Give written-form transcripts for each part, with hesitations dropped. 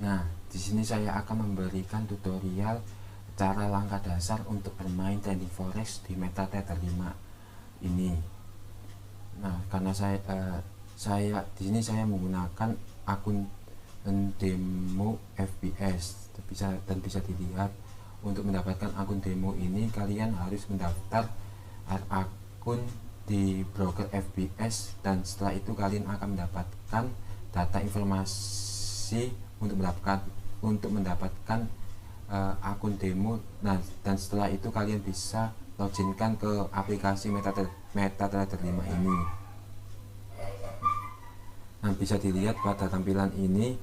Nah, di sini saya akan memberikan tutorial cara langkah dasar untuk bermain trading forex di MetaTrader 5 ini. Nah, karena saya di sini saya menggunakan akun demo FBS dan bisa dilihat. Untuk mendapatkan akun demo ini kalian harus mendaftar akun di broker FBS, dan setelah itu kalian akan mendapatkan data informasi untuk mendapatkan akun demo. Nah, dan setelah itu kalian bisa loginkan ke aplikasi MetaTrader 5 ini. Nah, bisa dilihat pada tampilan ini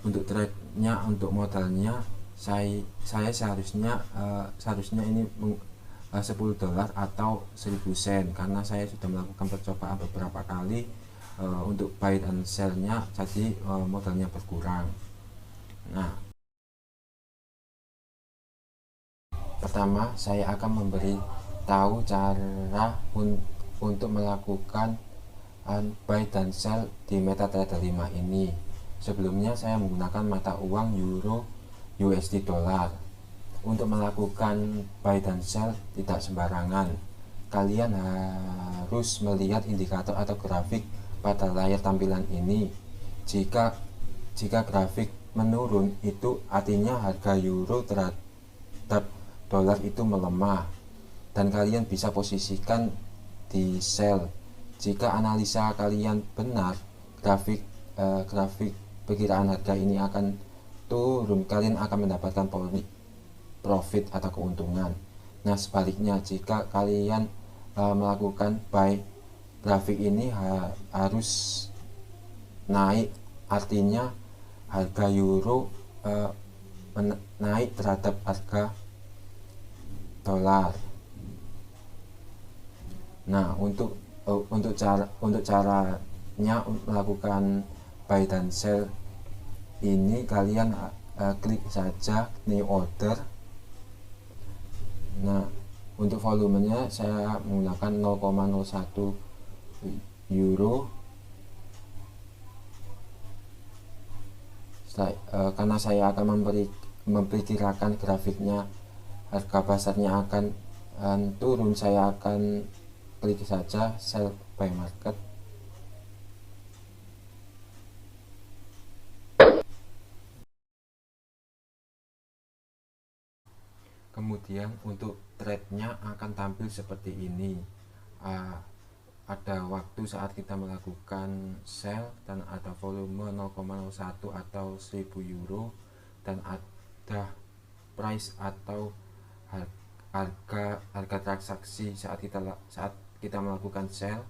untuk trade-nya, untuk modalnya saya seharusnya ini $10 atau 1000 sen, karena saya sudah melakukan percobaan beberapa kali untuk buy dan sell-nya, jadi modalnya berkurang. Nah, pertama saya akan memberi tahu cara untuk melakukan buy dan sell di MetaTrader 5 ini. Sebelumnya saya menggunakan mata uang euro USD dolar. Untuk melakukan buy dan sell tidak sembarangan. Kalian harus melihat indikator atau grafik pada layar tampilan ini. Jika grafik menurun, itu artinya harga euro terhadap dolar itu melemah dan kalian bisa posisikan di sell. Jika analisa kalian benar, grafik perkiraan harga ini akan turun, kalian akan mendapatkan profit atau keuntungan. Nah, sebaliknya jika kalian melakukan buy, grafik ini harus naik, artinya harga euro naik terhadap harga dolar. Nah, untuk caranya melakukan buy dan sell ini, kalian klik saja new order. Nah, untuk volumenya saya menggunakan 0,01 euro. Karena saya akan memperkirakan grafiknya harga pasarnya akan turun, saya akan klik saja sell by market. Kemudian untuk trade-nya akan tampil seperti ini. Ada waktu saat kita melakukan sell dan ada volume 0,01 atau 1000 euro, dan ada price atau harga transaksi saat kita melakukan sell.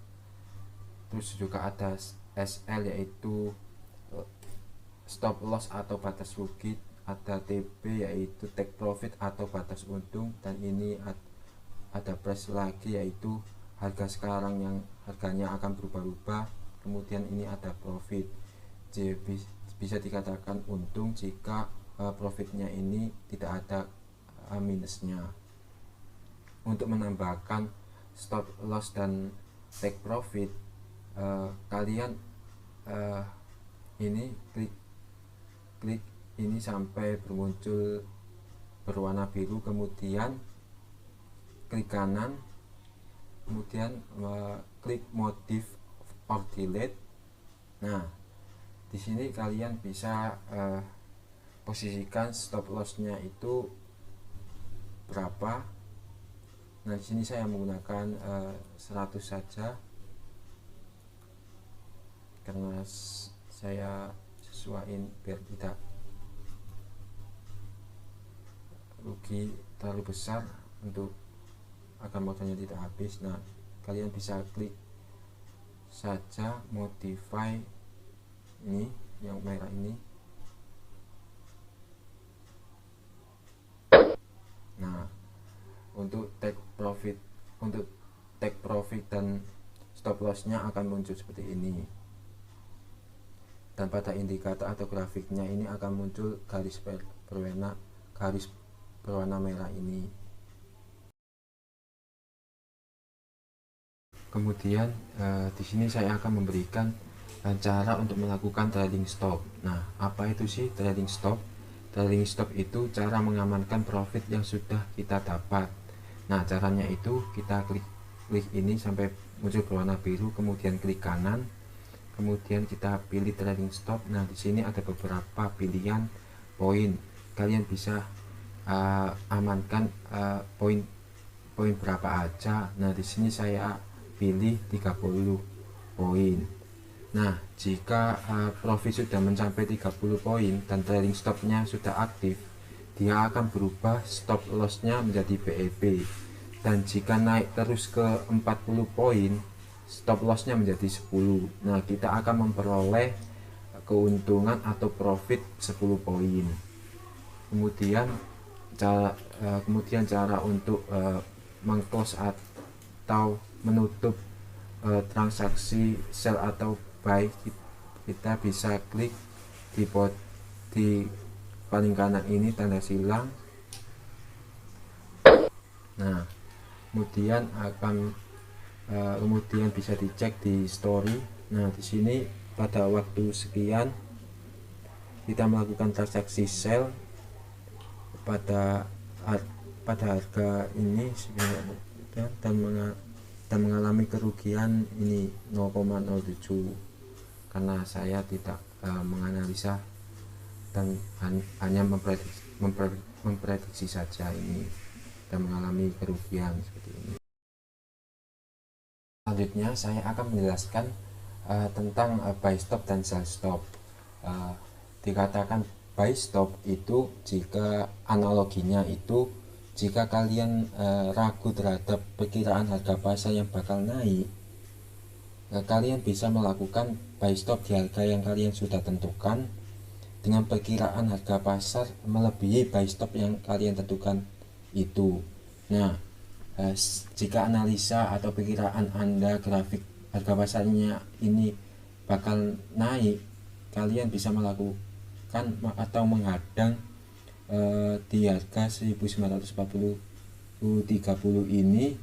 Terus juga ada SL, yaitu stop loss atau batas rugi, ada TP yaitu take profit atau batas untung, dan ini ada price lagi yaitu harga sekarang yang harganya akan berubah-ubah. Kemudian ini ada profit. Jadi bisa dikatakan untung jika profitnya ini tidak ada minusnya. Untuk menambahkan stop loss dan take profit, kalian ini klik ini sampai bermuncul berwarna biru, kemudian klik kanan, kemudian klik modif or delete. Nah, di sini kalian bisa posisikan stop lossnya itu berapa. Nah, di sini saya menggunakan 100 saja karena saya sesuaiin biar tidak rugi terlalu besar, untuk agar modalnya tidak habis. Nah, kalian bisa klik saja modify ini yang merah ini. Nah, untuk take profit dan stop lossnya akan muncul seperti ini, dan pada indikator atau grafiknya ini akan muncul garis berwarna merah ini. Kemudian di sini saya akan memberikan cara untuk melakukan trading stop. Nah, apa itu sih trading stop? Trading stop itu cara mengamankan profit yang sudah kita dapat. Nah, caranya itu kita klik ini sampai muncul berwarna biru, kemudian klik kanan, kemudian kita pilih trading stop. Nah, di sini ada beberapa pilihan poin. Kalian bisa amankan poin berapa aja. Nah, di sini saya pilih 30 poin. Nah, jika profit sudah mencapai 30 poin dan trading stopnya sudah aktif, dia akan berubah stop lossnya menjadi BEP. Dan jika naik terus ke 40 poin, stop lossnya menjadi 10. Nah, kita akan memperoleh keuntungan atau profit 10 poin. Kemudian cara untuk mengclose atau menutup transaksi sell atau buy, kita bisa klik di paling kanan ini tanda silang. Nah, kemudian bisa dicek di story. Nah, di sini pada waktu sekian kita melakukan transaksi sell pada harga ini dan mengalami kerugian ini 0,07 karena saya tidak menganalisa dan hanya memprediksi saja ini dan mengalami kerugian seperti ini. Selanjutnya saya akan menjelaskan tentang buy stop dan sell stop. Dikatakan buy stop itu jika analoginya itu jika kalian ragu terhadap perkiraan harga pasar yang bakal naik, kalian bisa melakukan buy stop di harga yang kalian sudah tentukan dengan perkiraan harga pasar melebihi buy stop yang kalian tentukan itu. Nah, jika analisa atau perkiraan Anda grafik harga pasarnya ini bakal naik, kalian bisa melakukan atau menghadang di harga 1940-30 ini,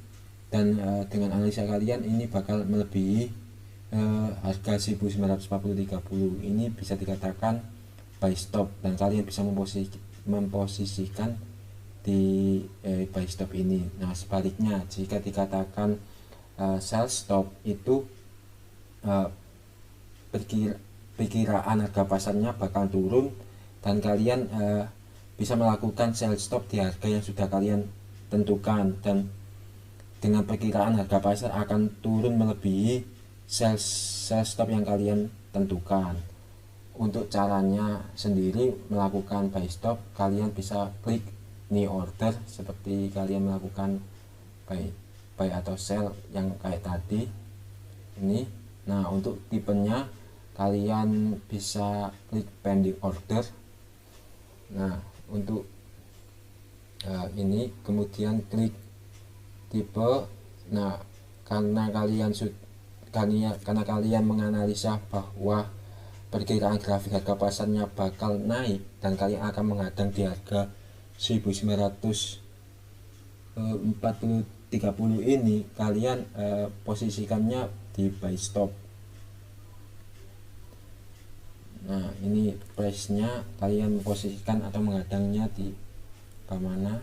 dan dengan analisa kalian ini bakal melebihi harga 1940-30 ini, bisa dikatakan buy stop dan kalian bisa memposisikan di buy stop ini. Nah, sebaliknya jika dikatakan sell stop itu perkiraan harga pasarnya bakal turun dan kalian bisa melakukan sell stop di harga yang sudah kalian tentukan, dan dengan perkiraan harga pasar akan turun melebihi sell stop yang kalian tentukan. Untuk caranya sendiri melakukan buy stop, kalian bisa klik new order seperti kalian melakukan buy atau sell yang kayak tadi ini. Nah, untuk tipenya kalian bisa klik pending order. Nah, untuk ini kemudian klik tipe. Nah, karena kalian menganalisa bahwa perkiraan grafik harga pasarnya bakal naik dan kalian akan menghadang di harga 1940-30 ini, kalian posisikannya di buy stop. Nah, ini price nya kalian posisikan atau menghadangnya di mana,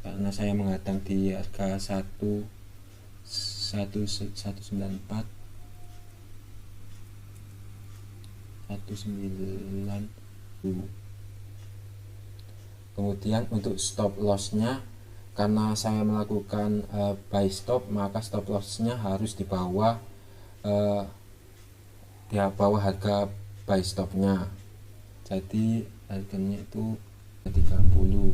karena saya menghadang di harga 194 Kemudian untuk stop lossnya, karena saya melakukan buy stop, maka stop lossnya harus di bawah harga buy stopnya. Jadi harganya itu 30.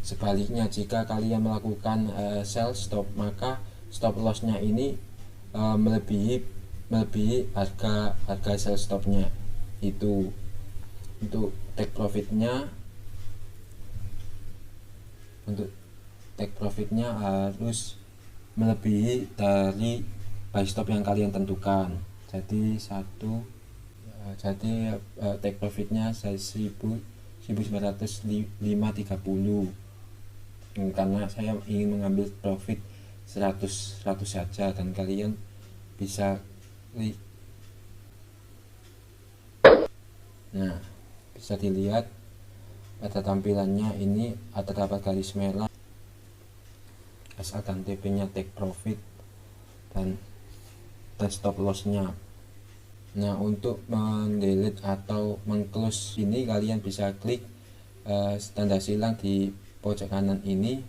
Sebaliknya jika kalian melakukan sell stop, maka stop lossnya ini melebihi harga sell stopnya itu. Untuk take profitnya harus melebihi dari buy stop yang kalian tentukan. Jadi take profitnya 1905.30 karena saya ingin mengambil profit 100 saja, dan kalian bisa Nah, bisa dilihat pada tampilannya ini ada terdapat garis merah, SA dan TP nya take profit dan stop loss nya. Nah, untuk mendelete atau mengclose ini kalian bisa klik tanda silang di pojok kanan ini.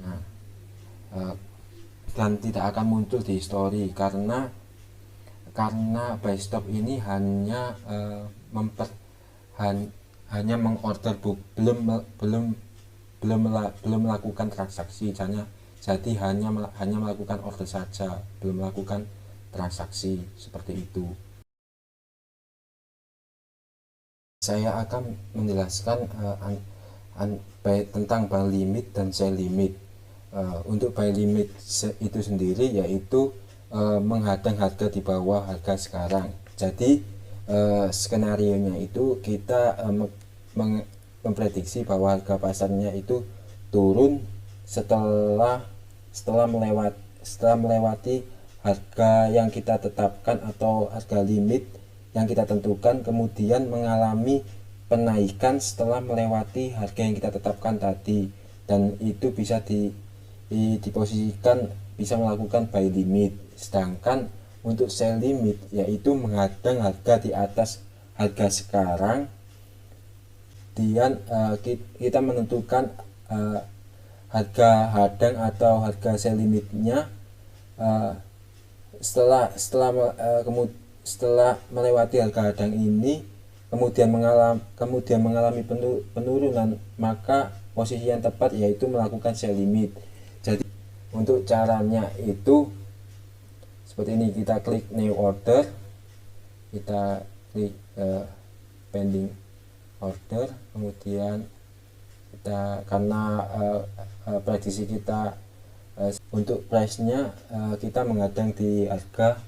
Nah, dan tidak akan muncul di history karena buy stop ini hanya hanya mengorder book, belum melakukan transaksi, jadi hanya melakukan order saja, belum melakukan transaksi, seperti itu. Saya akan menjelaskan tentang buy limit dan sell limit. Untuk buy limit itu sendiri yaitu menghadang harga di bawah harga sekarang. Jadi skenario nya itu kita memprediksi bahwa harga pasarnya itu turun setelah melewati harga yang kita tetapkan atau harga limit yang kita tentukan, kemudian mengalami penaikan setelah melewati harga yang kita tetapkan tadi, dan itu bisa diposisikan bisa melakukan buy limit. Sedangkan untuk sell limit yaitu menghadang harga di atas harga sekarang, dan kita menentukan harga hadang atau harga sell limitnya setelah melewati harga hadang ini kemudian mengalami penurunan, maka posisi yang tepat yaitu melakukan sell limit. Jadi untuk caranya itu seperti ini, kita klik new order, kita klik pending order, kemudian kita karena prediksi kita untuk price nya kita menghadang di harga,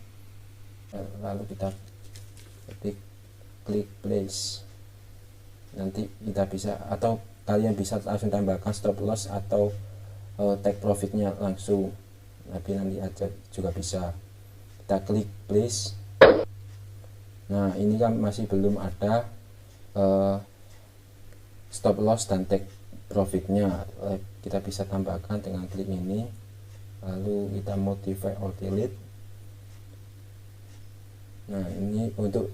lalu kita klik place. Nanti kita bisa, atau kalian bisa langsung tambahkan stop loss atau take profitnya langsung, tapi nanti aja juga bisa. Kita klik place. Nah, ini kan masih belum ada stop loss dan take profitnya, kita bisa tambahkan dengan klik ini, lalu kita modify or delete. Nah, ini untuk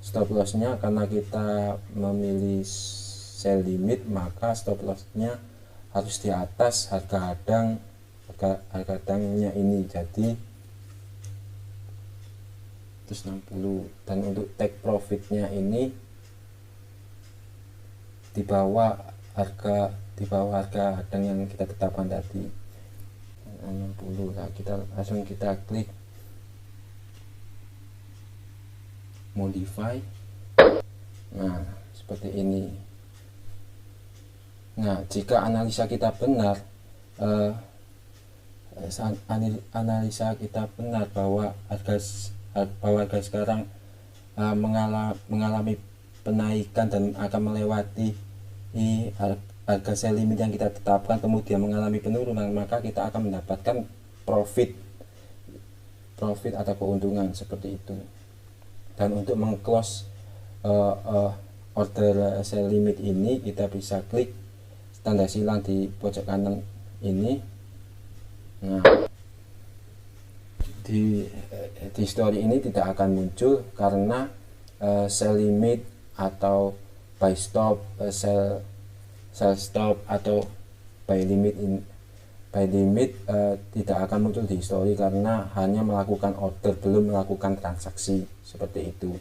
stop lossnya, karena kita memilih sell limit maka stop lossnya harus di atas harga hadangnya ini, jadi 160. Dan untuk take profitnya ini di bawah harga hadang yang kita tetapkan tadi 60. Nah, kita klik modify. Nah, seperti ini. Nah, jika analisa kita benar, bahwa harga sekarang mengalami penaikan dan akan melewati harga sell limit yang kita tetapkan, kemudian mengalami penurunan, maka kita akan mendapatkan profit atau keuntungan, seperti itu. Dan untuk mengclose order sell limit ini, kita bisa klik tanda silang di pojok kanan ini. Nah, di story ini tidak akan muncul karena sell limit atau buy stop, sell stop atau buy limit tidak akan muncul di history karena hanya melakukan order, belum melakukan transaksi, seperti itu.